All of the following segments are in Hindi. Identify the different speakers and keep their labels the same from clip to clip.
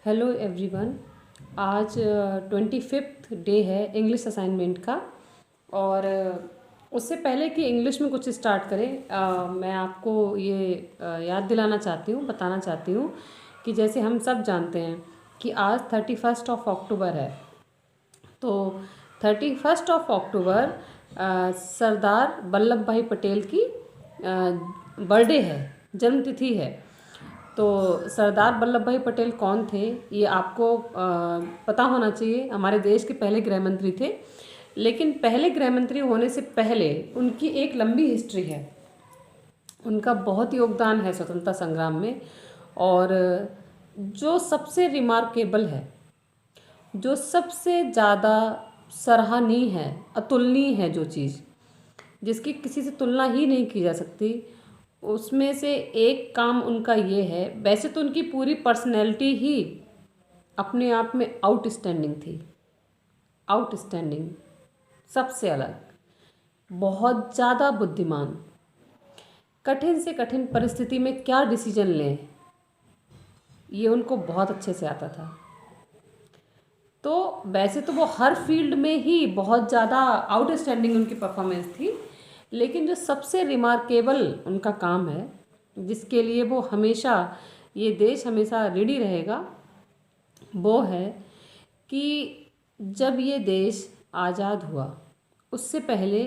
Speaker 1: Hello everyone. आज 25th डे है इंग्लिश असाइनमेंट का। और उससे पहले कि इंग्लिश में कुछ स्टार्ट करें, मैं आपको ये याद दिलाना चाहती हूँ, बताना चाहती हूँ कि जैसे हम सब जानते हैं कि आज 31 अक्टूबर है। तो 31 अक्टूबर सरदार वल्लभ भाई पटेल की बर्थडे है, जन्मतिथि है। तो सरदार वल्लभ भाई पटेल कौन थे, ये आपको पता होना चाहिए। हमारे देश के पहले गृह मंत्री थे, लेकिन पहले गृह मंत्री होने से पहले उनकी एक लंबी हिस्ट्री है। उनका बहुत योगदान है स्वतंत्रता संग्राम में। और जो सबसे रिमार्केबल है, जो सबसे ज़्यादा सराहनीय है, अतुलनीय है, जो चीज़ जिसकी किसी से तुलना ही नहीं की जा सकती, उसमें से एक काम उनका ये है। वैसे तो उनकी पूरी पर्सनैलिटी ही अपने आप में आउटस्टैंडिंग थी, आउटस्टैंडिंग, सबसे अलग, बहुत ज़्यादा बुद्धिमान, कठिन से कठिन परिस्थिति में क्या डिसीजन लें ये उनको बहुत अच्छे से आता था। तो वैसे तो वो हर फील्ड में ही बहुत ज़्यादा आउटस्टैंडिंग उनकी परफॉर्मेंस थी, लेकिन जो सबसे रिमार्केबल उनका काम है, जिसके लिए वो हमेशा, ये देश हमेशा रेडी रहेगा, वो है कि जब ये देश आज़ाद हुआ उससे पहले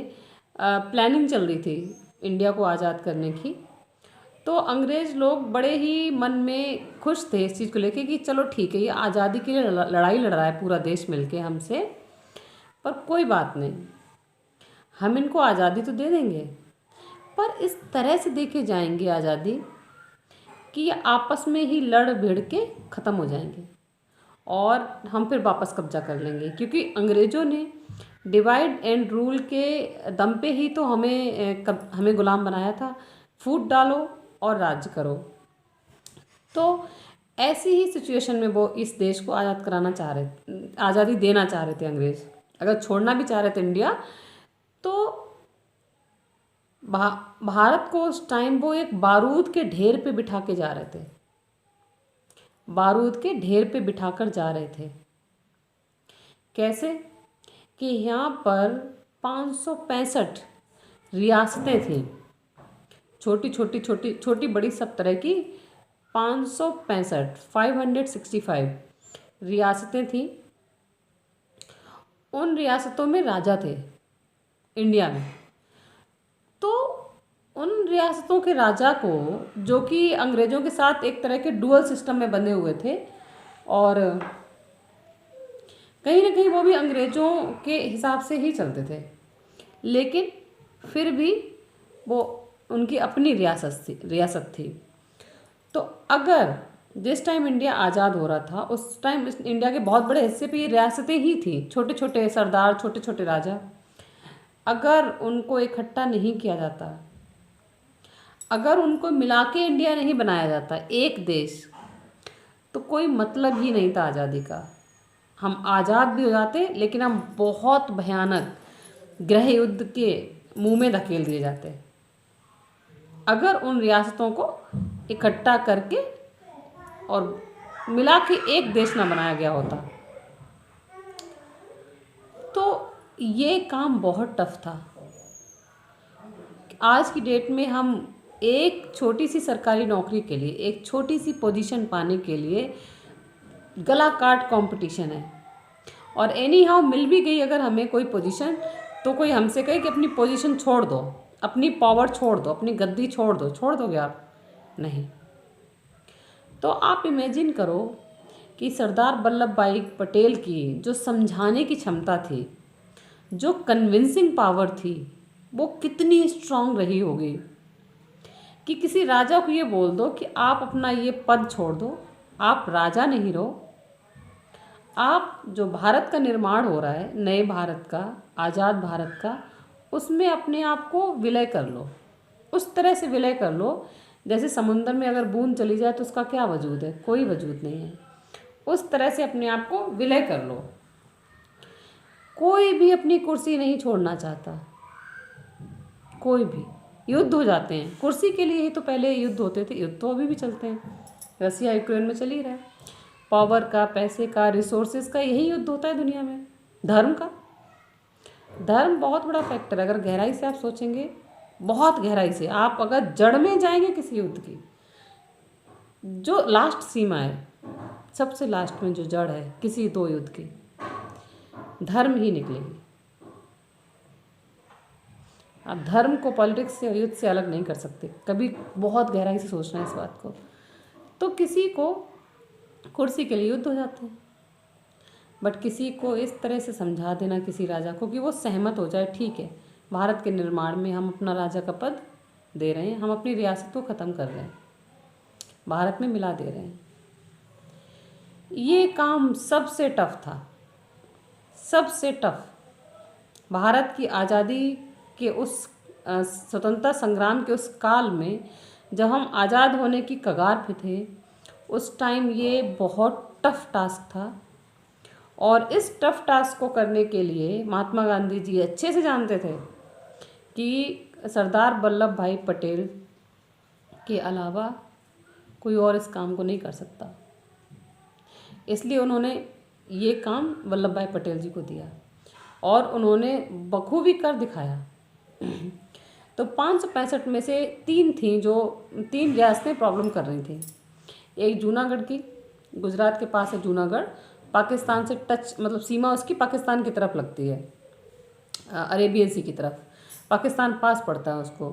Speaker 1: प्लानिंग चल रही थी इंडिया को आज़ाद करने की। तो अंग्रेज़ लोग बड़े ही मन में खुश थे इस चीज़ को लेके कि चलो ठीक है, ये आज़ादी के लिए लड़ाई लड़ रहा है पूरा देश मिलके हमसे, पर कोई बात नहीं, हम इनको आज़ादी तो दे देंगे, पर इस तरह से देके जाएंगे आज़ादी कि ये आपस में ही लड़ भिड़ के ख़त्म हो जाएंगे और हम फिर वापस कब्जा कर लेंगे। क्योंकि अंग्रेज़ों ने डिवाइड एंड रूल के दम पे ही तो हमें गुलाम बनाया था। फूट डालो और राज्य करो। तो ऐसी ही सिचुएशन में वो इस देश को आज़ाद कराना चाह रहे, आज़ादी देना चाह रहे थे अंग्रेज़। अगर छोड़ना भी चाह रहे थे इंडिया, तो भारत को उस टाइम वो एक बारूद के ढेर पे बिठा के जा रहे थे, बारूद के ढेर पे बिठाकर जा रहे थे। कैसे कि यहाँ पर 565 रियासतें थीं, छोटी छोटी छोटी छोटी बड़ी सब तरह की 565 565 रियासतें थीं। उन रियासतों में राजा थे इंडिया में। तो उन रियासतों के राजा को, जो कि अंग्रेज़ों के साथ एक तरह के डुअल सिस्टम में बंधे हुए थे, और कहीं ना कहीं वो भी अंग्रेज़ों के हिसाब से ही चलते थे, लेकिन फिर भी वो उनकी अपनी रियासत थी। तो अगर जिस टाइम इंडिया आज़ाद हो रहा था, उस टाइम इंडिया के बहुत बड़े हिस्से पे ये रियासतें ही थी, छोटे छोटे सरदार, छोटे छोटे राजा। अगर उनको इकट्ठा नहीं किया जाता, अगर उनको मिला के इंडिया नहीं बनाया जाता एक देश, तो कोई मतलब ही नहीं था आज़ादी का। हम आज़ाद भी हो जाते, लेकिन हम बहुत भयानक गृह युद्ध के मुंह में धकेल दिए जाते अगर उन रियासतों को इकट्ठा करके और मिला के एक देश ना बनाया गया होता। तो ये काम बहुत टफ था। आज की डेट में हम एक छोटी सी सरकारी नौकरी के लिए, एक छोटी सी पोजीशन पाने के लिए गला काट कंपटीशन है। और एनी हाउ मिल भी गई अगर हमें कोई पोजीशन, तो कोई हमसे कहे कि अपनी पोजीशन छोड़ दो, अपनी पावर छोड़ दो, अपनी गद्दी छोड़ दो, छोड़ दोगे आप? नहीं। तो आप इमेजिन करो कि सरदार वल्लभ भाई पटेल की जो समझाने की क्षमता थी, जो कन्विंसिंग पावर थी, वो कितनी स्ट्रांग रही होगी कि किसी राजा को ये बोल दो कि आप अपना ये पद छोड़ दो, आप राजा नहीं रहो, आप जो भारत का निर्माण हो रहा है, नए भारत का, आज़ाद भारत का, उसमें अपने आप को विलय कर लो। उस तरह से विलय कर लो जैसे समुद्र में अगर बूंद चली जाए तो उसका क्या वजूद है? कोई वजूद नहीं है। उस तरह से अपने आप को विलय कर लो। कोई भी अपनी कुर्सी नहीं छोड़ना चाहता, कोई भी। युद्ध हो जाते हैं कुर्सी के लिए ही, तो पहले युद्ध होते थे, युद्ध तो अभी भी चलते हैं, रसिया यूक्रेन में चल ही रहा है। पावर का, पैसे का, रिसोर्सेज का, यही युद्ध होता है दुनिया में। धर्म का, धर्म बहुत बड़ा फैक्टर है। अगर गहराई से आप सोचेंगे, बहुत गहराई से, आप अगर जड़ में जाएंगे किसी युद्ध की, जो लास्ट सीमा है, सबसे लास्ट में जो जड़ है किसी दो युद्ध की, धर्म ही निकलेगी। आप धर्म को पॉलिटिक्स से और युद्ध से अलग नहीं कर सकते, कभी बहुत गहराई से सोचना है इस बात को। तो किसी को कुर्सी के लिए युद्ध हो जाते हैं, बट किसी को इस तरह से समझा देना किसी राजा को कि वो सहमत हो जाए, ठीक है, भारत के निर्माण में हम अपना राजा का पद दे रहे हैं, हम अपनी रियासत को ख़त्म कर रहे हैं, भारत में मिला दे रहे हैं, ये काम सबसे टफ था, सबसे टफ। भारत की आज़ादी के उस स्वतंत्रता संग्राम के उस काल में, जब हम आज़ाद होने की कगार पे थे, उस टाइम ये बहुत टफ टास्क था। और इस टफ टास्क को करने के लिए महात्मा गांधी जी अच्छे से जानते थे कि सरदार वल्लभ भाई पटेल के अलावा कोई और इस काम को नहीं कर सकता, इसलिए उन्होंने ये काम वल्लभ भाई पटेल जी को दिया और उन्होंने बखूबी कर दिखाया। तो 565 में से 3 थी, जो 3 रियासतें प्रॉब्लम कर रही थी। एक जूनागढ़ की, गुजरात के पास है जूनागढ़, पाकिस्तान से टच, मतलब सीमा उसकी पाकिस्तान की तरफ लगती है, अरेबियन सी की तरफ, पाकिस्तान पास पड़ता है उसको।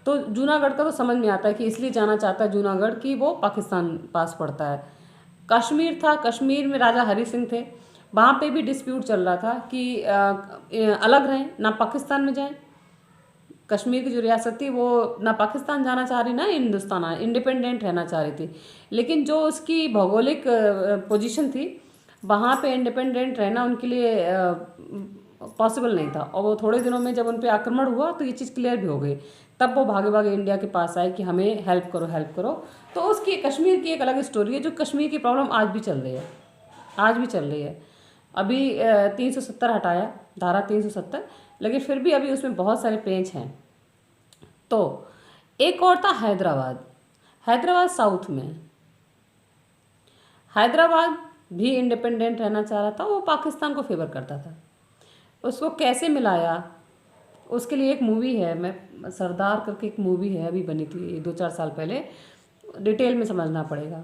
Speaker 1: तो जूनागढ़ का तो समझ में आता है कि इसलिए जाना चाहता है जूनागढ़ कि वो पाकिस्तान पास पड़ता है। कश्मीर था, कश्मीर में राजा हरि सिंह थे, वहाँ पे भी डिस्प्यूट चल रहा था कि अलग रहें, ना पाकिस्तान में जाएं। कश्मीर की जो रियासत थी वो ना पाकिस्तान जाना चाह रही, ना हिंदुस्तान, इंडिपेंडेंट रहना चाह रही थी। लेकिन जो उसकी भौगोलिक पोजीशन थी, वहाँ पे इंडिपेंडेंट रहना उनके लिए पॉसिबल नहीं था। और वो थोड़े दिनों में जब उन पे आक्रमण हुआ तो ये चीज़ क्लियर भी हो गई, तब वो भागे भागे इंडिया के पास आए कि हमें हेल्प करो, हेल्प करो। तो उसकी कश्मीर की एक अलग स्टोरी है, जो कश्मीर की प्रॉब्लम आज भी चल रही है, आज भी चल रही है। अभी 370 हटाया, धारा 370, लेकिन फिर भी अभी उसमें बहुत सारे पेंच हैं। तो एक और था हैदराबाद, हैदराबाद साउथ में, हैदराबाद भी इंडिपेंडेंट रहना चाह रहा था, वो पाकिस्तान को फेवर करता था। उसको कैसे मिलाया, उसके लिए एक मूवी है, मैं सरदार करके एक मूवी है, अभी बनी थी 2-4 साल पहले, डिटेल में समझना पड़ेगा।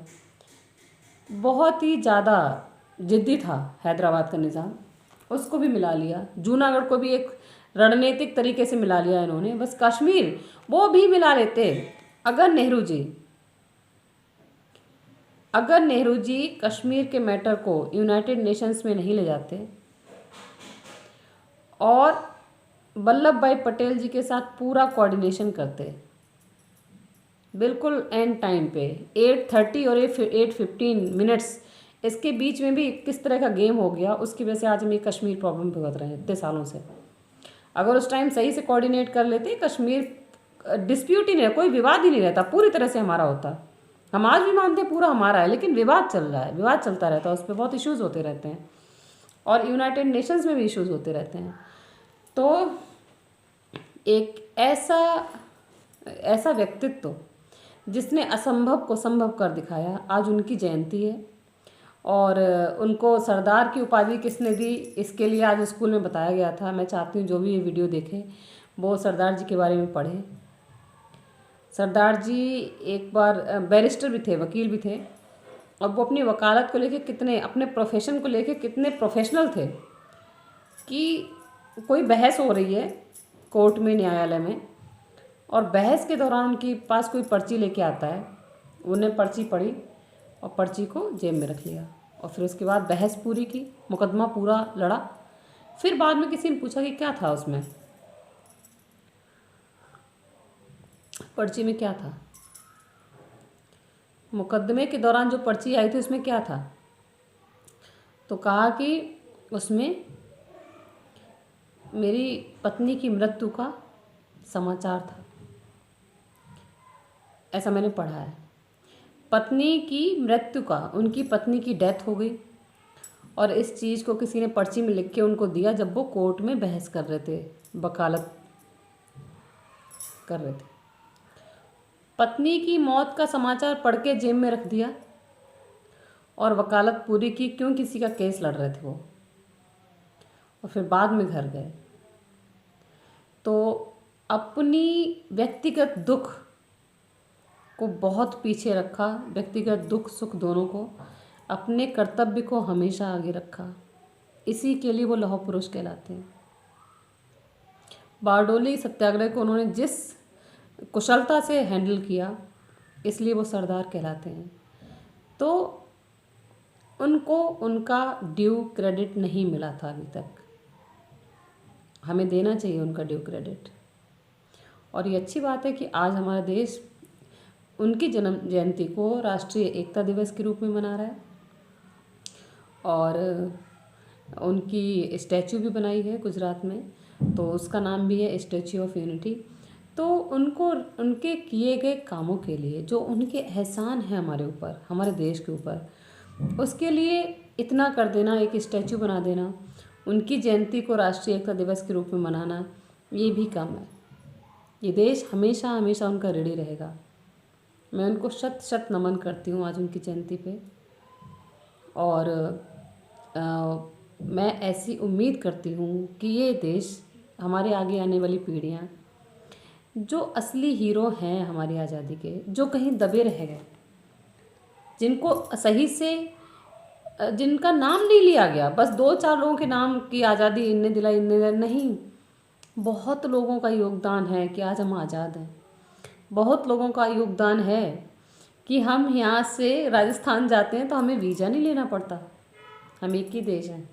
Speaker 1: बहुत ही ज़्यादा जिद्दी था हैदराबाद का निज़ाम, उसको भी मिला लिया। जूनागढ़ को भी एक रणनीतिक तरीके से मिला लिया इन्होंने। बस कश्मीर वो भी मिला लेते अगर नेहरू जी कश्मीर के मैटर को यूनाइटेड नेशंस में नहीं ले जाते और वल्लभ भाई पटेल जी के साथ पूरा कोऑर्डिनेशन करते, बिल्कुल एंड टाइम पे 8:30 और 8:15 मिनट्स, इसके बीच में भी किस तरह का गेम हो गया, उसकी वजह से आज हम ये कश्मीर प्रॉब्लम भुगत रहे हैं इतने सालों से। अगर उस टाइम सही से कोऑर्डिनेट कर लेते, कश्मीर डिस्प्यूट ही नहीं, कोई विवाद ही नहीं रहता, पूरी तरह से हमारा होता। हम आज भी मानते हैं पूरा हमारा है, लेकिन विवाद चल रहा है, विवाद चलता रहता है, उस पर बहुत इश्यूज़ होते रहते हैं और यूनाइटेड नेशंस में भी इश्यूज़ होते रहते हैं। तो एक ऐसा व्यक्तित्व जिसने असंभव को संभव कर दिखाया, आज उनकी जयंती है। और उनको सरदार की उपाधि किसने दी, इसके लिए आज स्कूल में बताया गया था। मैं चाहती हूँ जो भी ये वीडियो देखे वो सरदार जी के बारे में पढ़ें। सरदार जी एक बार बैरिस्टर भी थे, वकील भी थे, और वो अपनी वकालत को लेके कितने, अपने प्रोफेशन को लेके कितने प्रोफेशनल थे कि कोई बहस हो रही है कोर्ट में, न्यायालय में, और बहस के दौरान उनके पास कोई पर्ची लेके आता है, उन्हें पर्ची पढ़ी और पर्ची को जेब में रख लिया, और फिर उसके बाद बहस पूरी की, मुकदमा पूरा लड़ा। फिर बाद में किसी ने पूछा कि क्या था उसमें, पर्ची में क्या था, मुकदमे के दौरान जो पर्ची आई थी उसमें क्या था, तो कहा कि उसमें मेरी पत्नी की मृत्यु का समाचार था। ऐसा मैंने पढ़ा है, पत्नी की मृत्यु का, उनकी पत्नी की डेथ हो गई, और इस चीज़ को किसी ने पर्ची में लिख के उनको दिया जब वो कोर्ट में बहस कर रहे थे, वकालत कर रहे थे। पत्नी की मौत का समाचार पढ़ के जेब में रख दिया, और वकालत पूरी की, क्यों किसी का केस लड़ रहे थे वो, और फिर बाद में घर गए। तो अपनी व्यक्तिगत दुख को बहुत पीछे रखा, व्यक्तिगत दुख सुख दोनों को, अपने कर्तव्य को हमेशा आगे रखा। इसी के लिए वो लौह पुरुष कहलाते हैं। बारडोली सत्याग्रह को उन्होंने जिस कुशलता से हैंडल किया, इसलिए वो सरदार कहलाते हैं। तो उनको उनका ड्यू क्रेडिट नहीं मिला था अभी तक, हमें देना चाहिए उनका ड्यू क्रेडिट। और ये अच्छी बात है कि आज हमारा देश उनकी जन्म जयंती को राष्ट्रीय एकता दिवस के रूप में मना रहा है, और उनकी स्टैचू भी बनाई है गुजरात में, तो उसका नाम भी है स्टैचू ऑफ यूनिटी। तो उनको उनके किए गए कामों के लिए, जो उनके एहसान हैं हमारे ऊपर, हमारे देश के ऊपर, उसके लिए इतना कर देना, एक स्टैचू बना देना, उनकी जयंती को राष्ट्रीय एकता दिवस के रूप में मनाना, ये भी कम है। ये देश हमेशा हमेशा उनका ऋणी रहेगा। मैं उनको शत शत नमन करती हूँ आज उनकी जयंती पे। और मैं ऐसी उम्मीद करती हूँ कि ये देश, हमारे आगे आने वाली पीढ़ियाँ, जो असली हीरो हैं हमारी आज़ादी के, जो कहीं दबे रह गए, जिनको सही से, जिनका नाम नहीं लिया गया, बस 2-4 लोगों के नाम की आज़ादी इनने दिलाई इनने दिलाई, नहीं, बहुत लोगों का योगदान है कि आज हम आज़ाद हैं। बहुत लोगों का योगदान है कि हम यहाँ से राजस्थान जाते हैं तो हमें वीज़ा नहीं लेना पड़ता, हम एक ही देश हैं।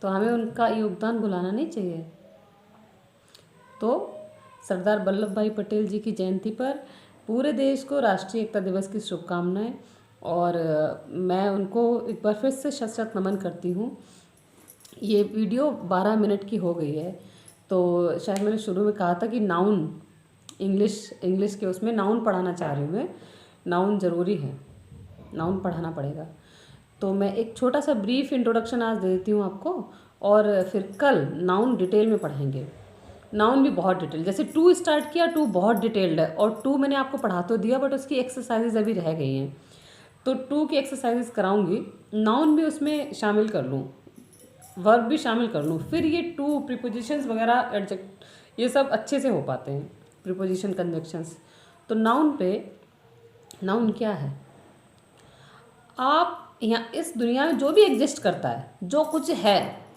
Speaker 1: तो हमें उनका योगदान भुलाना नहीं चाहिए। तो सरदार वल्लभ भाई पटेल जी की जयंती पर पूरे देश को राष्ट्रीय एकता दिवस की शुभकामनाएं, और मैं उनको एक बार फिर से शत शत नमन करती हूँ। ये वीडियो 12 मिनट की हो गई है, तो शायद मैंने शुरू में कहा था कि नाउन, इंग्लिश के उसमें नाउन पढ़ाना चाह रही हूँ मैं। नाउन ज़रूरी है, नाउन पढ़ाना पड़ेगा। तो मैं एक छोटा सा ब्रीफ इंट्रोडक्शन आज दे देती हूँ आपको, और फिर कल नाउन डिटेल में पढ़ेंगे। नाउन भी बहुत डिटेल, जैसे टू स्टार्ट किया, टू बहुत डिटेल्ड है, और टू मैंने आपको पढ़ा तो दिया, बट उसकी एक्सरसाइजेज अभी रह गई हैं, तो टू की एक्सरसाइजेज कराऊंगी। नाउन भी उसमें शामिल कर लूँ, वर्ब भी शामिल कर लूँ, फिर ये टू प्रीपोजिशंस वगैरह, एडजेक्ट, ये सब अच्छे से हो पाते हैं, प्रीपोजिशन कंजक्शंस। तो नाउन पे, नाउन क्या है? आप यहाँ इस दुनिया में जो भी एग्जिस्ट करता है, जो कुछ है,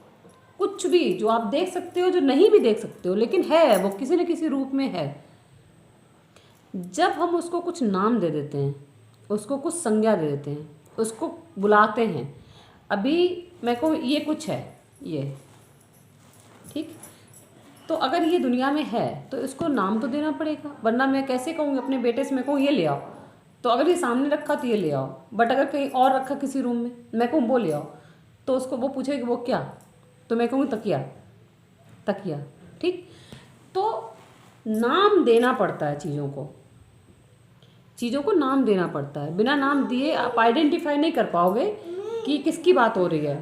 Speaker 1: कुछ भी जो आप देख सकते हो, जो नहीं भी देख सकते हो, लेकिन है, वो किसी न किसी रूप में है। जब हम उसको कुछ नाम दे देते हैं, उसको कुछ संज्ञा दे देते हैं, उसको बुलाते हैं, अभी मैं कहूँ ये कुछ है, ये ठीक, तो अगर ये दुनिया में है तो इसको नाम तो देना पड़ेगा, वरना मैं कैसे कहूँगी अपने बेटे से, मैं कहूँ ये ले आओ, तो अगर ये सामने रखा तो ये ले आओ, बट अगर कहीं और रखा किसी रूम में, मैं कहूँ वो ले आओ, तो उसको वो पूछेगी वो क्या, तो मैं कहूँगी तकिया, तकिया, ठीक। तो नाम देना पड़ता है चीज़ों को, चीज़ों को नाम देना पड़ता है। बिना नाम दिए आप आइडेंटिफाई नहीं कर पाओगे कि किसकी बात हो रही है।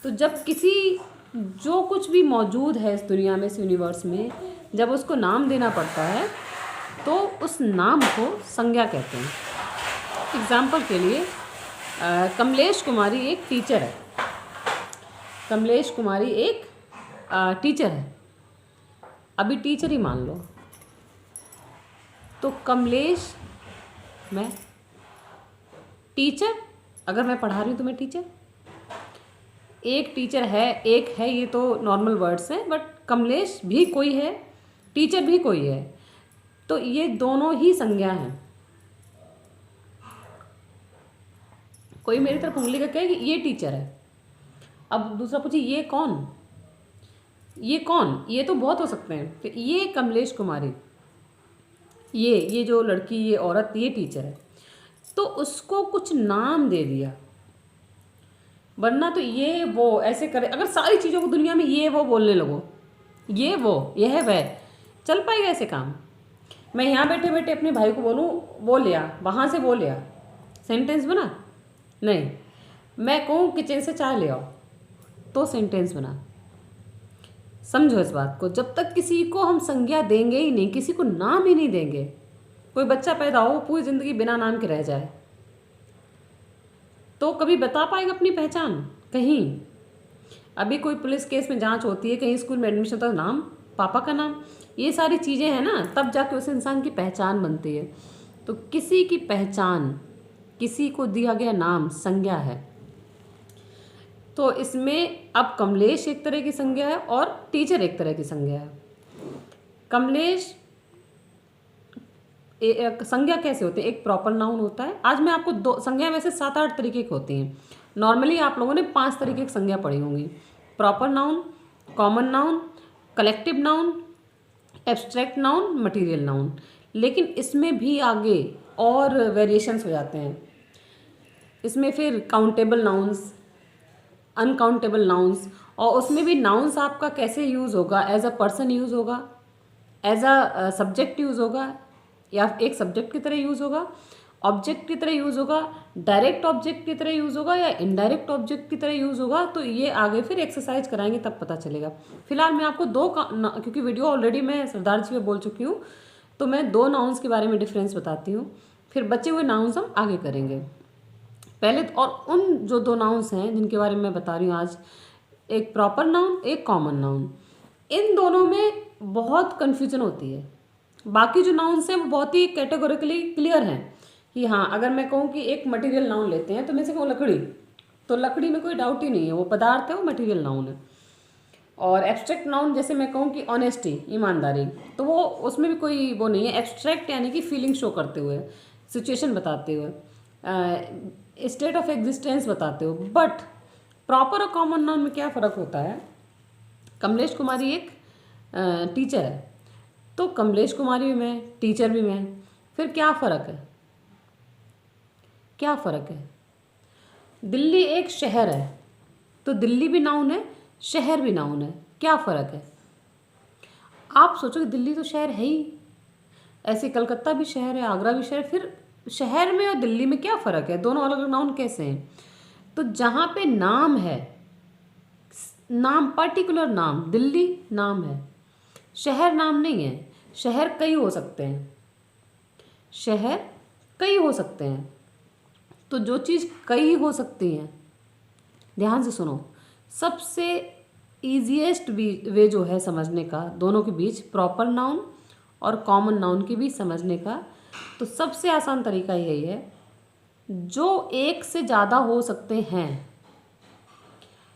Speaker 1: तो जब किसी, जो कुछ भी मौजूद है इस दुनिया में, इस यूनिवर्स में, जब उसको नाम देना पड़ता है तो उस नाम को संज्ञा कहते हैं। एग्जाम्पल के लिए कमलेश कुमारी एक टीचर है, कमलेश कुमारी एक टीचर है, अभी टीचर ही मान लो, तो कमलेश, मैं टीचर, अगर मैं पढ़ा रही हूँ तो मैं टीचर, एक टीचर है, एक है, ये तो नॉर्मल वर्ड्स हैं, बट कमलेश भी कोई है, टीचर भी कोई है, तो ये दोनों ही संज्ञा हैं। कोई मेरी तरफ उंगली का कहे कि ये टीचर है, अब दूसरा पूछे ये कौन, ये कौन, ये तो बहुत हो सकते हैं, तो ये कमलेश कुमारी, ये जो लड़की, ये औरत, ये टीचर है, तो उसको कुछ नाम दे दिया, वरना तो ये वो ऐसे करे, अगर सारी चीज़ों को दुनिया में ये वो बोलने लगो, ये वो, यह वह, चल पाएगा ऐसे काम? मैं यहाँ बैठे बैठे अपने भाई को बोलूँ वो ले आ, वहाँ से वो ले आ, सेंटेंस बना? नहीं। मैं कहूँ किचन से चाय ले आओ, तो सेंटेंस बना। समझो इस बात को, जब तक किसी को हम संज्ञा देंगे ही नहीं, किसी को नाम ही नहीं देंगे, कोई बच्चा पैदा हो पूरी ज़िंदगी बिना नाम के रह जाए, तो कभी बता पाएगा अपनी पहचान? कहीं। अभी कोई पुलिस केस में जांच होती है, कहीं स्कूल में एडमिशन होता है, नाम, पापा का नाम, ये सारी चीज़ें हैं ना, तब जाके उस इंसान की पहचान बनती है। तो किसी की पहचान, किसी को दिया गया नाम संज्ञा है। तो इसमें अब कमलेश एक तरह की संज्ञा है और टीचर एक तरह की संज्ञा है। कमलेश संज्ञा कैसे होती है? एक प्रॉपर नाउन होता है। आज मैं आपको दो संज्ञा, वैसे 7-8 तरीके की होती हैं। नॉर्मली आप लोगों ने 5 तरीके की संज्ञा पढ़ी होंगी। Proper noun, common noun, collective noun, abstract noun, material noun. लेकिन इसमें भी आगे और वेरिएशंस हो जाते हैं। इसमें फिर काउंटेबल नाउन्स, अनकाउंटेबल नाउन्स, और उसमें भी नाउन्स आपका कैसे यूज़ होगा, एज अ पर्सन यूज़ होगा, एज अ सब्जेक्ट यूज़ होगा, या एक सब्जेक्ट की तरह यूज़ होगा, ऑब्जेक्ट की तरह यूज़ होगा, डायरेक्ट ऑब्जेक्ट की तरह यूज़ होगा, या इनडायरेक्ट ऑब्जेक्ट की तरह यूज़ होगा। तो ये आगे फिर एक्सरसाइज कराएंगे तब पता चलेगा। फिलहाल मैं आपको क्योंकि वीडियो ऑलरेडी मैं सरदार जी में बोल चुकी हूँ, तो मैं 2 नाउन्स के बारे में डिफरेंस बताती हूँ, फिर बचे हुए नाउन्स हम आगे करेंगे। पहले और उन जो 2 नाउन्स हैं जिनके बारे में मैं बता रही हूँ आज, एक प्रॉपर नाउन, एक कॉमन नाउन। इन दोनों में बहुत कन्फ्यूजन होती है। बाकी जो नाउन्स हैं वो बहुत ही कैटेगोरिकली क्लियर हैं कि हाँ, अगर मैं कहूँ कि एक मटेरियल नाउन लेते हैं, तो मैं से कहूँ लकड़ी, तो लकड़ी में कोई डाउट ही नहीं है, वो पदार्थ है, वो मटेरियल नाउन है। और एब्स्ट्रैक्ट नाउन जैसे मैं कहूँ कि ऑनेस्टी, ईमानदारी, तो वो उसमें भी कोई वो नहीं है। एब्स्ट्रैक्ट यानी कि फीलिंग शो करते हुए, सिचुएशन बताते हुए, स्टेट ऑफ एग्जिस्टेंस बताते हुए। बट प्रॉपर और कॉमन नाउन में क्या फ़र्क होता है? कमलेश कुमारी एक टीचर है, तो कमलेश कुमारी भी मैं, टीचर भी मैं, फिर क्या फ़र्क है? क्या फ़र्क है? दिल्ली एक शहर है, तो दिल्ली भी नाउन है, शहर भी नाउन है। क्या फ़र्क है? आप सोचो कि दिल्ली तो शहर है ही, ऐसे कलकत्ता भी शहर है, आगरा भी शहर, फिर शहर में और दिल्ली में क्या फ़र्क है? दोनों अलग अलग नाउन कैसे हैं? तो जहाँ पे नाम है, नाम, पर्टिकुलर नाम, दिल्ली नाम है, शहर नाम नहीं है। शहर कई हो सकते हैं, शहर कई हो सकते हैं। तो जो चीज़ कई हो सकती हैं, ध्यान से सुनो, सबसे ईजीएस्ट वे जो है समझने का दोनों के बीच, प्रॉपर नाउन और कॉमन नाउन के बीच समझने का, तो सबसे आसान तरीका यही है, जो एक से ज़्यादा हो सकते हैं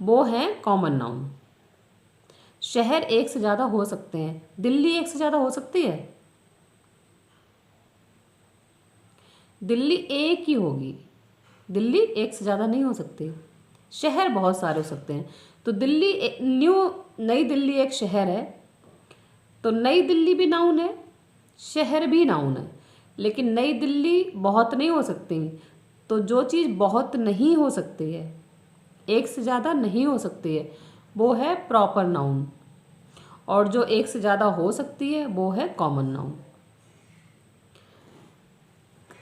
Speaker 1: वो है कॉमन नाउन। शहर एक से ज़्यादा हो सकते हैं, दिल्ली एक से ज़्यादा हो सकती है? दिल्ली एक ही होगी, दिल्ली एक से ज़्यादा नहीं हो सकती। शहर बहुत सारे हो सकते हैं। तो दिल्ली, नई दिल्ली एक शहर है, तो नई दिल्ली भी नाउन है, शहर भी नाउन है। लेकिन नई दिल्ली बहुत नहीं हो सकती। तो जो चीज़ बहुत नहीं हो सकती है, एक से ज़्यादा नहीं हो सकती है, वो है प्रॉपर नाउन, और जो एक से ज़्यादा हो सकती है वो है कॉमन नाउन।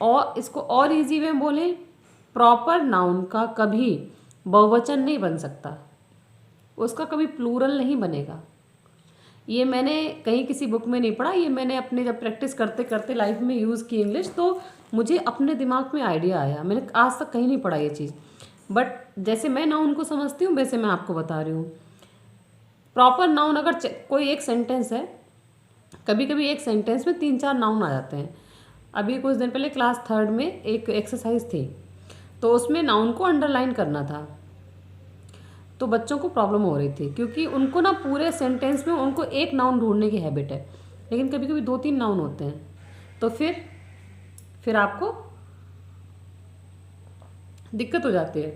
Speaker 1: और इसको और इजी में बोलें, प्रॉपर नाउन का कभी बहुवचन नहीं बन सकता, उसका कभी प्लूरल नहीं बनेगा। ये मैंने कहीं किसी बुक में नहीं पढ़ा, ये मैंने अपने जब प्रैक्टिस करते करते लाइफ में यूज़ की इंग्लिश, तो मुझे अपने दिमाग में आइडिया आया। मैंने आज तक कहीं नहीं पढ़ा ये चीज़, बट जैसे मैं नाउन को समझती हूँ वैसे मैं आपको बता रही हूँ। प्रॉपर नाउन अगर कोई एक सेंटेंस है, कभी कभी एक सेंटेंस में 3-4 नाउन आ जाते हैं। अभी कुछ दिन पहले क्लास 3rd में एक एक्सरसाइज थी, तो उसमें नाउन को अंडरलाइन करना था। तो बच्चों को प्रॉब्लम हो रही थी, क्योंकि उनको ना पूरे सेंटेंस में उनको एक नाउन ढूंढने की हैबिट है, लेकिन कभी कभी 2-3 नाउन होते हैं। तो फिर आपको दिक्कत हो जाती है।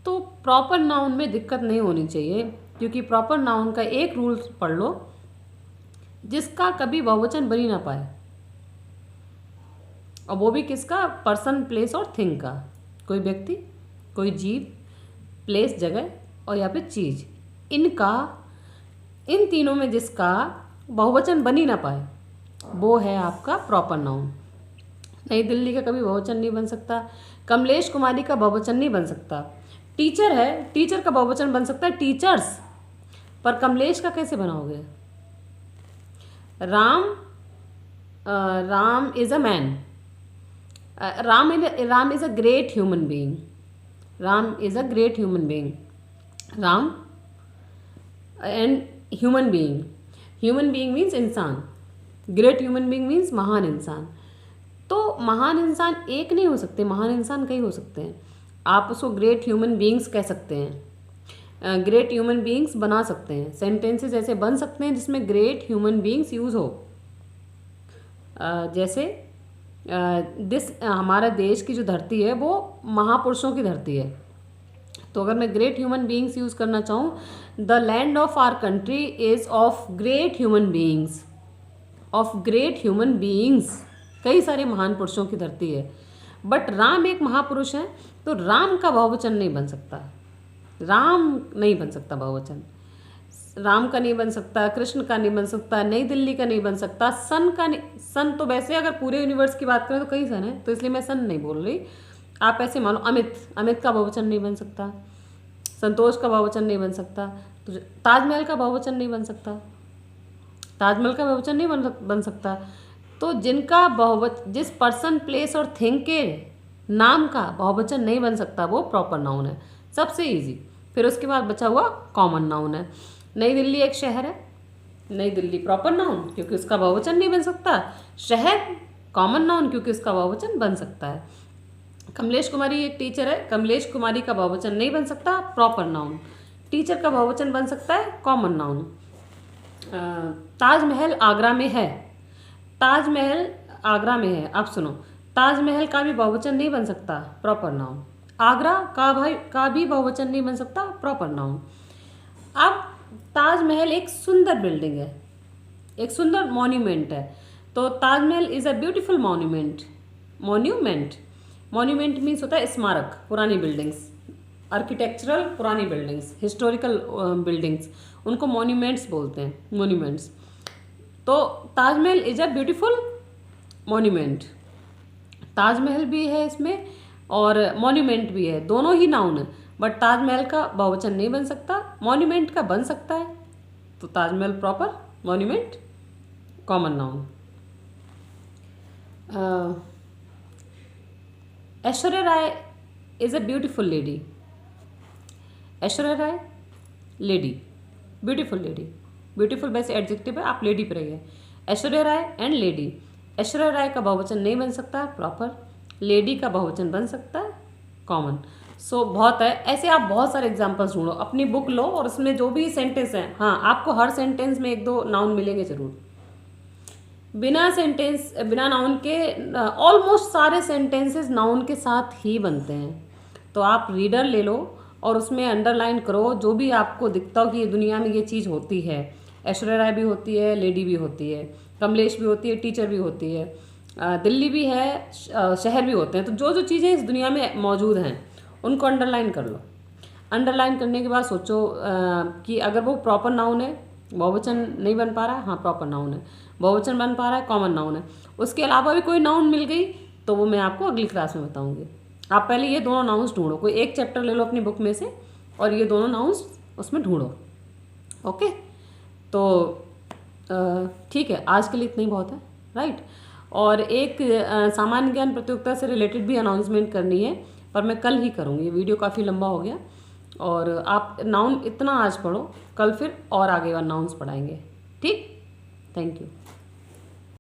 Speaker 1: तो प्रॉपर नाउन में दिक्कत नहीं होनी चाहिए, क्योंकि प्रॉपर नाउन का एक रूल पढ़ लो, जिसका कभी बहुवचन बन ही ना पाए, और वो भी किसका? पर्सन, प्लेस और थिंग का। कोई व्यक्ति, कोई जीव, प्लेस जगह, और या फिर चीज़, इन तीनों में जिसका बहुवचन बन ही ना पाए, वो है आपका प्रॉपर नाउन। नई दिल्ली का कभी बहुवचन नहीं बन सकता, कमलेश कुमारी का बहुवचन नहीं बन सकता। टीचर है, टीचर का बहुवचन बन सकता है टीचर्स, पर कमलेश का कैसे बनाओगे? Ram is a man, Ram is a great human being, Ram is a great human being. Ram and human being, human being means इंसान, ग्रेट ह्यूमन बीइंग मीन्स महान इंसान। तो महान इंसान एक नहीं हो सकते, महान इंसान कई हो सकते हैं। आप उसको ग्रेट ह्यूमन बीइंग्स कह सकते हैं, ग्रेट ह्यूमन बीइंग्स बना सकते हैं, सेंटेंसेस ऐसे बन सकते हैं जिसमें ग्रेट ह्यूमन बीइंग्स यूज़ हो। जैसे हमारा देश की जो धरती है वो महापुरुषों की धरती है। तो अगर मैं ग्रेट ह्यूमन बीइंग्स यूज़ करना चाहूँ, the land of our country is of great human beings, of great human beings, कई सारे महान पुरुषों की धरती है। बट राम एक महापुरुष है, तो राम का बहुवचन नहीं बन सकता, राम नहीं बन सकता बहुवचन, राम का नहीं बन सकता, कृष्ण का नहीं बन सकता, नई दिल्ली का नहीं बन सकता, सन का नहीं। सन तो वैसे अगर पूरे यूनिवर्स की बात करें तो कई सन है, तो इसलिए मैं सन नहीं बोल रही। आप ऐसे मानो अमित, अमित का बहुवचन नहीं बन सकता, संतोष का बहुवचन नहीं बन सकता, तो ताजमहल का बहुवचन नहीं बन सकता, ताजमहल का बहुवचन नहीं बन सकता। तो जिनका बहुवचन, जिस पर्सन प्लेस और थिंग के नाम का बहुवचन नहीं बन सकता वो प्रॉपर नाउन है, सबसे इजी। फिर उसके बाद बचा हुआ कॉमन नाउन है। नई दिल्ली एक शहर है, नई दिल्ली प्रॉपर नाउन क्योंकि उसका बहुवचन नहीं बन सकता, शहर कॉमन नाउन क्योंकि उसका बहुवचन बन सकता है। कमलेश कुमारी एक टीचर है, कमलेश कुमारी का बहुवचन नहीं बन सकता, प्रॉपर नाउन। टीचर का बहुवचन बन सकता है, कॉमन नाउन। ताजमहल आगरा में है, ताजमहल आगरा में है। अब सुनो, ताजमहल का भी बहुवचन नहीं बन सकता, प्रॉपर नाउन। आगरा का भी बहुवचन नहीं बन सकता, प्रॉपर नाउन। अब ताजमहल एक सुंदर बिल्डिंग है, एक सुंदर मॉन्यूमेंट है, तो Taj Mahal is a beautiful monument. Monument, monument means होता है स्मारक, पुरानी बिल्डिंग्स, आर्किटेक्चरल पुरानी बिल्डिंग्स, हिस्टोरिकल बिल्डिंग्स, उनको मॉन्यूमेंट्स बोलते हैं, मॉन्यूमेंट्स। तो Taj Mahal is a beautiful monument, Taj Mahal भी है इसमें और मॉन्यूमेंट भी है, दोनों ही नाउन है। बट ताजमहल का बहुवचन नहीं बन सकता, मॉन्यूमेंट का बन सकता है, तो Taj Mahal proper, monument common noun. Aishwarya Rai is a beautiful lady, Aishwarya Rai lady, beautiful lady, beautiful वैसे एडजेक्टिव है, आप लेडी पर रहिए। ऐश्वर्या राय एंड लेडी, ऐश्वर्या राय का बहुवचन नहीं बन सकता प्रॉपर, लेडी का बहुवचन बन सकता है कॉमन। सो बहुत है, ऐसे आप बहुत सारे एग्जांपल्स ढूंढो, अपनी बुक लो और उसमें जो भी सेंटेंस हैं, हाँ आपको हर सेंटेंस में एक दो नाउन मिलेंगे जरूर। बिना नाउन के ऑलमोस्ट सारे सेंटेंसेस नाउन के साथ ही बनते हैं। तो आप रीडर ले लो और उसमें अंडरलाइन करो जो भी आपको दिखता हो कि ये दुनिया में ये चीज़ होती है। ऐश्वर्या राय भी होती है, लेडी भी होती है, कमलेश भी होती है, टीचर भी होती है, दिल्ली भी है, शहर भी होते हैं। तो जो जो चीज़ें इस दुनिया में मौजूद हैं उनको अंडरलाइन कर लो। अंडरलाइन करने के बाद सोचो कि अगर वो प्रॉपर नाउन है, बहुवचन नहीं बन पा रहा है, हाँ प्रॉपर नाउन है, बहुवचन बन पा रहा है, कॉमन नाउन है, उसके अलावा भी कोई नाउन मिल गई तो वो मैं आपको अगली क्लास में बताऊंगी। आप पहले ये दोनों नाउन्स ढूंढो, कोई एक चैप्टर ले लो अपनी बुक में से और ये दोनों नाउन्स उसमें ढूंढो। ओके, तो ठीक है, आज के लिए इतना ही बहुत है, राइट। और एक सामान्य ज्ञान प्रतियोगिता से रिलेटेड भी अनाउंसमेंट करनी है, पर मैं कल ही करूँगी, वीडियो काफ़ी लंबा हो गया। और आप नाउन इतना आज पढ़ो, कल फिर और आगे वाला नाउन्स पढ़ाएंगे, ठीक। Thank you.